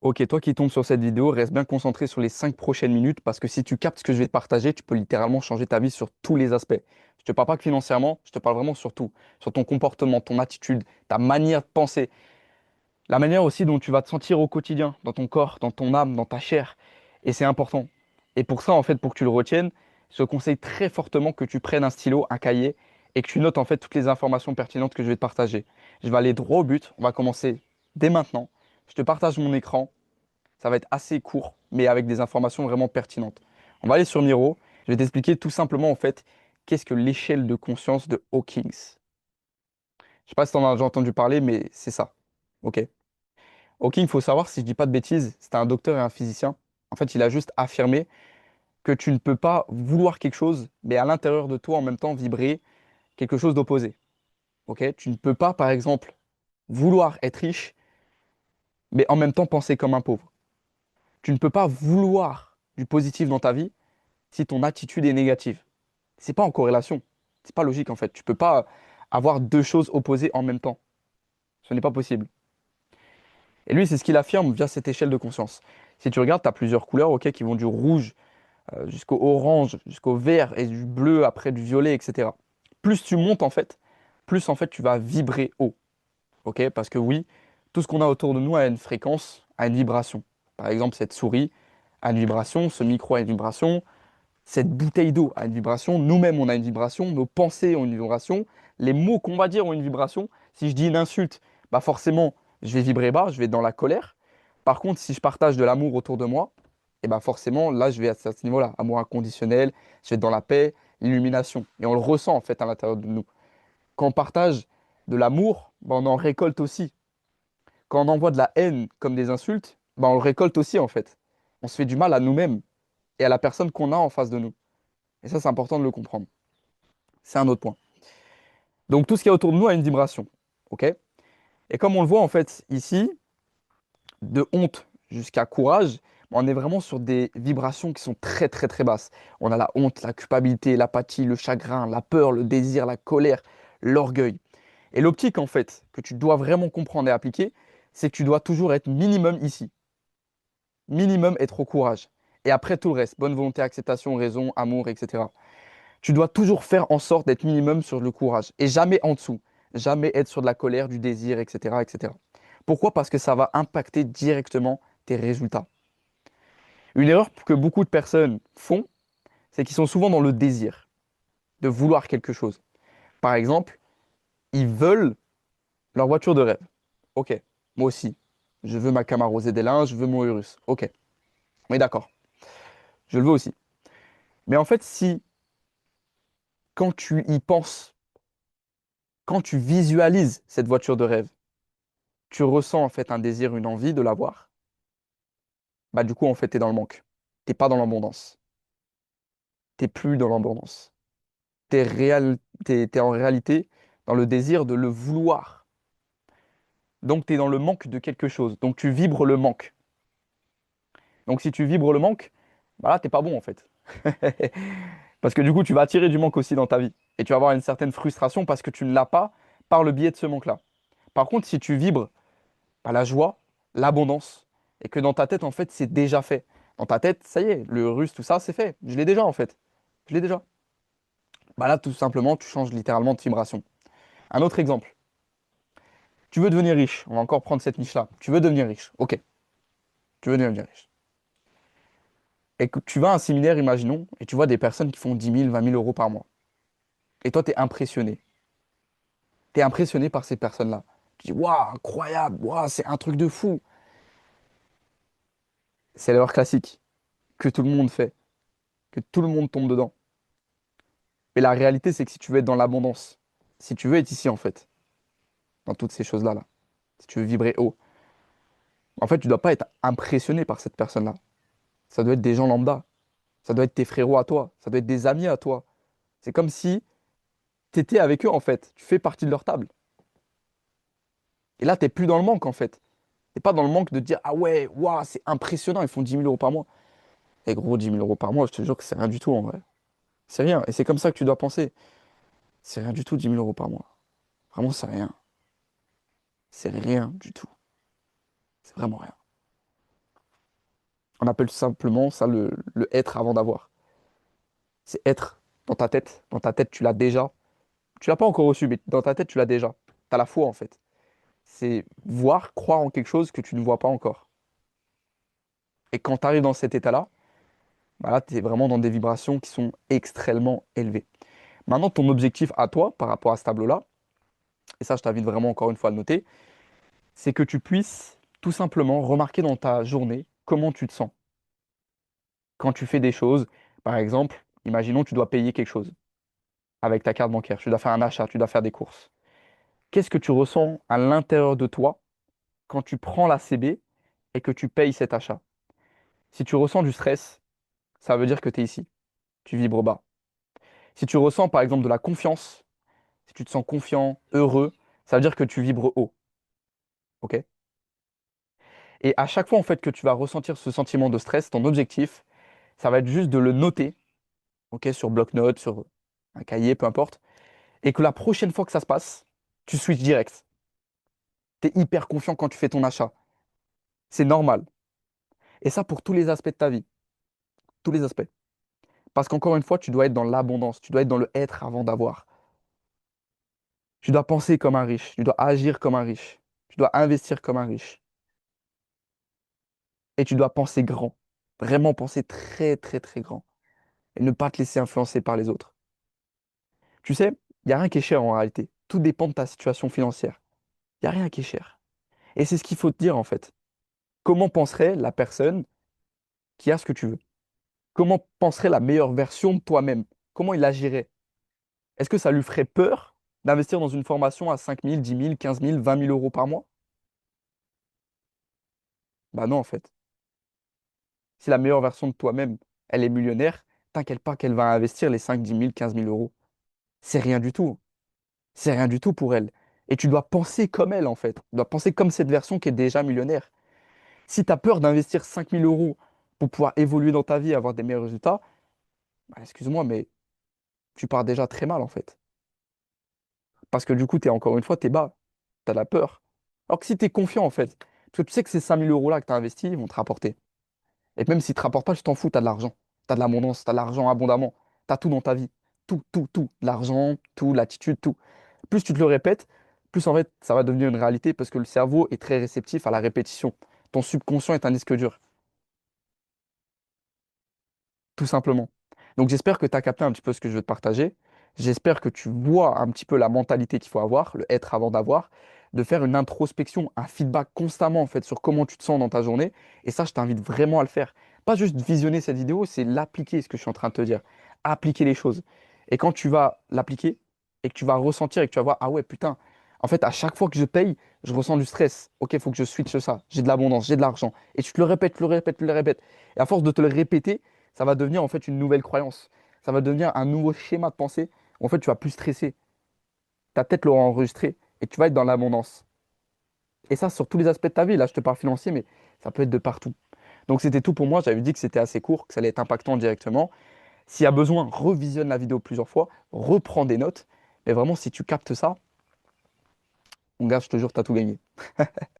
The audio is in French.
Ok, toi qui tombes sur cette vidéo, reste bien concentré sur les 5 prochaines minutes parce que si tu captes ce que je vais te partager, tu peux littéralement changer ta vie sur tous les aspects. Je te parle pas que financièrement, je te parle vraiment sur tout, sur ton comportement, ton attitude, ta manière de penser, la manière aussi dont tu vas te sentir au quotidien, dans ton corps, dans ton âme, dans ta chair. Et c'est important. Et pour ça, en fait, pour que tu le retiennes, je te conseille très fortement que tu prennes un stylo, un cahier et que tu notes en fait toutes les informations pertinentes que je vais te partager. Je vais aller droit au but, on va commencer dès maintenant. Je te partage mon écran. Ça va être assez court, mais avec des informations vraiment pertinentes. On va aller sur Miro. Je vais t'expliquer tout simplement, en fait, qu'est-ce que l'échelle de conscience de Hawking. Je sais pas si tu en as déjà entendu parler, mais c'est ça. OK? Hawking, il faut savoir, si je dis pas de bêtises, c'était un docteur et un physicien. En fait, il a juste affirmé que tu ne peux pas vouloir quelque chose, mais à l'intérieur de toi, en même temps, vibrer quelque chose d'opposé. OK? Tu ne peux pas, par exemple, vouloir être riche, mais en même temps penser comme un pauvre. Tu ne peux pas vouloir du positif dans ta vie si ton attitude est négative. C'est pas en corrélation. C'est pas logique en fait. Tu peux pas avoir deux choses opposées en même temps. Ce n'est pas possible. Et lui, c'est ce qu'il affirme via cette échelle de conscience. Si tu regardes, tu as plusieurs couleurs, ok, qui vont du rouge jusqu'au orange, jusqu'au vert et du bleu, après du violet, etc. Plus tu montes en fait, plus en fait tu vas vibrer haut. Ok? Parce que oui, tout ce qu'on a autour de nous a une fréquence, a une vibration. Par exemple, cette souris a une vibration, ce micro a une vibration, cette bouteille d'eau a une vibration, nous-mêmes on a une vibration, nos pensées ont une vibration, les mots qu'on va dire ont une vibration. Si je dis une insulte, bah forcément je vais vibrer bas, je vais être dans la colère. Par contre, si je partage de l'amour autour de moi, et bah forcément là je vais à ce niveau-là, amour inconditionnel, je vais être dans la paix, l'illumination. Et on le ressent en fait à l'intérieur de nous. Quand on partage de l'amour, bah, on en récolte aussi. Quand on envoie de la haine comme des insultes, bah, on le récolte aussi en fait. On se fait du mal à nous-mêmes et à la personne qu'on a en face de nous. Et ça, c'est important de le comprendre. C'est un autre point. Donc, tout ce qui est autour de nous a une vibration. OK? Et comme on le voit, en fait, ici, de honte jusqu'à courage, on est vraiment sur des vibrations qui sont très, très, très basses. On a la honte, la culpabilité, l'apathie, le chagrin, la peur, le désir, la colère, l'orgueil. Et l'optique, en fait, que tu dois vraiment comprendre et appliquer, c'est que tu dois toujours être minimum ici. Minimum être au courage. Et après, tout le reste, bonne volonté, acceptation, raison, amour, etc. Tu dois toujours faire en sorte d'être minimum sur le courage et jamais en dessous. Jamais être sur de la colère, du désir, etc., etc. Pourquoi? Parce que ça va impacter directement tes résultats. Une erreur que beaucoup de personnes font, c'est qu'ils sont souvent dans le désir de vouloir quelque chose. Par exemple, ils veulent leur voiture de rêve. Ok, moi aussi. Je veux ma Camaro ZL1, je veux mon Urus. Ok, oui d'accord, je le veux aussi. Mais en fait, si quand tu y penses, quand tu visualises cette voiture de rêve, tu ressens en fait un désir, une envie de l'avoir, bah du coup en fait t'es dans le manque. T'es pas dans l'abondance. T'es plus dans l'abondance. T'es en réalité dans le désir de le vouloir. Donc t'es dans le manque de quelque chose. Donc tu vibres le manque. Donc si tu vibres le manque, bah là t'es pas bon en fait. Parce que du coup tu vas attirer du manque aussi dans ta vie. Et tu vas avoir une certaine frustration parce que tu ne l'as pas par le biais de ce manque-là. Par contre, si tu vibres bah, la joie, l'abondance. Et que dans ta tête, en fait, c'est déjà fait. Dans ta tête, ça y est, le russe, tout ça, c'est fait. Je l'ai déjà, en fait. Je l'ai déjà. Bah là, tout simplement, tu changes littéralement de vibration. Un autre exemple. Tu veux devenir riche. On va encore prendre cette niche-là. Tu veux devenir riche. Ok. Tu veux devenir riche. Et que tu vas à un séminaire, imaginons, et tu vois des personnes qui font 10 000, 20 000 euros par mois. Et toi, tu es impressionné. Tu es impressionné par ces personnes-là. Tu dis, waouh, incroyable, waouh, c'est un truc de fou. C'est l'erreur classique que tout le monde fait, que tout le monde tombe dedans. Mais la réalité, c'est que si tu veux être dans l'abondance, si tu veux être ici, en fait, dans toutes ces choses-là, là, si tu veux vibrer haut, en fait, tu dois pas être impressionné par cette personne-là. Ça doit être des gens lambda. Ça doit être tes frérots à toi. Ça doit être des amis à toi. C'est comme si tu étais avec eux, en fait. Tu fais partie de leur table. Et là, tu n'es plus dans le manque, en fait. Tu n'es pas dans le manque de dire, ah ouais, waouh, c'est impressionnant, ils font 10 000 euros par mois. Et gros, 10 000 euros par mois, je te jure que c'est rien du tout, en vrai. C'est rien. Et c'est comme ça que tu dois penser. C'est rien du tout, 10 000 euros par mois. Vraiment, c'est rien. C'est rien du tout. C'est vraiment rien. On appelle simplement ça le être avant d'avoir. C'est être dans ta tête. Dans ta tête, tu l'as déjà. Tu l'as pas encore reçu, mais dans ta tête, tu l'as déjà. Tu as la foi, en fait. C'est voir, croire en quelque chose que tu ne vois pas encore. Et quand tu arrives dans cet état-là, bah là, tu es vraiment dans des vibrations qui sont extrêmement élevées. Maintenant, ton objectif à toi, par rapport à ce tableau-là, et ça, je t'invite vraiment encore une fois à le noter, c'est que tu puisses tout simplement remarquer dans ta journée comment tu te sens. Quand tu fais des choses, par exemple, imaginons tu dois payer quelque chose avec ta carte bancaire, tu dois faire un achat, tu dois faire des courses. Qu'est-ce que tu ressens à l'intérieur de toi quand tu prends la CB et que tu payes cet achat? Si tu ressens du stress, ça veut dire que tu es ici, tu vibres bas. Si tu ressens par exemple de la confiance, si tu te sens confiant, heureux, ça veut dire que tu vibres haut. Ok? Et à chaque fois en fait que tu vas ressentir ce sentiment de stress, ton objectif, ça va être juste de le noter, ok, sur bloc-notes, sur un cahier, peu importe, et que la prochaine fois que ça se passe, tu switches direct. Tu es hyper confiant quand tu fais ton achat. C'est normal. Et ça pour tous les aspects de ta vie, tous les aspects. Parce qu'encore une fois, tu dois être dans l'abondance, tu dois être dans le être avant d'avoir. Tu dois penser comme un riche, tu dois agir comme un riche, tu dois investir comme un riche. Et tu dois penser grand. Vraiment penser très, très, très grand. Et ne pas te laisser influencer par les autres. Tu sais, il n'y a rien qui est cher en réalité. Tout dépend de ta situation financière. Il n'y a rien qui est cher. Et c'est ce qu'il faut te dire en fait. Comment penserait la personne qui a ce que tu veux? Comment penserait la meilleure version de toi-même? Comment il agirait? Est-ce que ça lui ferait peur d'investir dans une formation à 5 000, 10 000, 15 000, 20 000 euros par mois? Bah non en fait. Si la meilleure version de toi-même, elle est millionnaire, t'inquiète pas qu'elle va investir les 5, 10 000, 15 000 euros. C'est rien du tout. C'est rien du tout pour elle. Et tu dois penser comme elle, en fait. Tu dois penser comme cette version qui est déjà millionnaire. Si tu as peur d'investir 5 000 euros pour pouvoir évoluer dans ta vie et avoir des meilleurs résultats, bah, excuse-moi, mais tu pars déjà très mal, en fait. Parce que du coup, encore une fois, tu es bas. Tu as la peur. Alors que si tu es confiant, en fait, parce que tu sais que ces 5 000 euros-là que tu as investis, ils vont te rapporter. Et même s'ils ne te rapportent pas, tu t'en fous, tu as de l'argent. Tu as de l'abondance, tu as de l'argent abondamment. Tu as tout dans ta vie. Tout, tout, tout. L'argent, tout, l'attitude, tout. Plus tu te le répètes, plus en fait ça va devenir une réalité parce que le cerveau est très réceptif à la répétition. Ton subconscient est un disque dur, tout simplement. Donc j'espère que tu as capté un petit peu ce que je veux te partager. J'espère que tu vois un petit peu la mentalité qu'il faut avoir, le être avant d'avoir, de faire une introspection, un feedback constamment en fait sur comment tu te sens dans ta journée. Et ça, je t'invite vraiment à le faire. Pas juste visionner cette vidéo, c'est l'appliquer, ce que je suis en train de te dire. Appliquer les choses. Et quand tu vas l'appliquer et que tu vas ressentir et que tu vas voir, ah ouais, putain, en fait, à chaque fois que je paye, je ressens du stress. Ok, il faut que je switche ça. J'ai de l'abondance, j'ai de l'argent. Et tu te le répètes, tu le répètes, tu le répètes. Et à force de te le répéter, ça va devenir en fait une nouvelle croyance. Ça va devenir un nouveau schéma de pensée où en fait tu vas plus stresser. Ta tête l'aura enregistré et tu vas être dans l'abondance. Et ça sur tous les aspects de ta vie. Là, je te parle financier, mais ça peut être de partout. Donc c'était tout pour moi. J'avais dit que c'était assez court, que ça allait être impactant directement. S'il y a besoin, revisionne la vidéo plusieurs fois, reprends des notes. Mais vraiment, si tu captes ça, mon gars, je te jure, tu as tout gagné.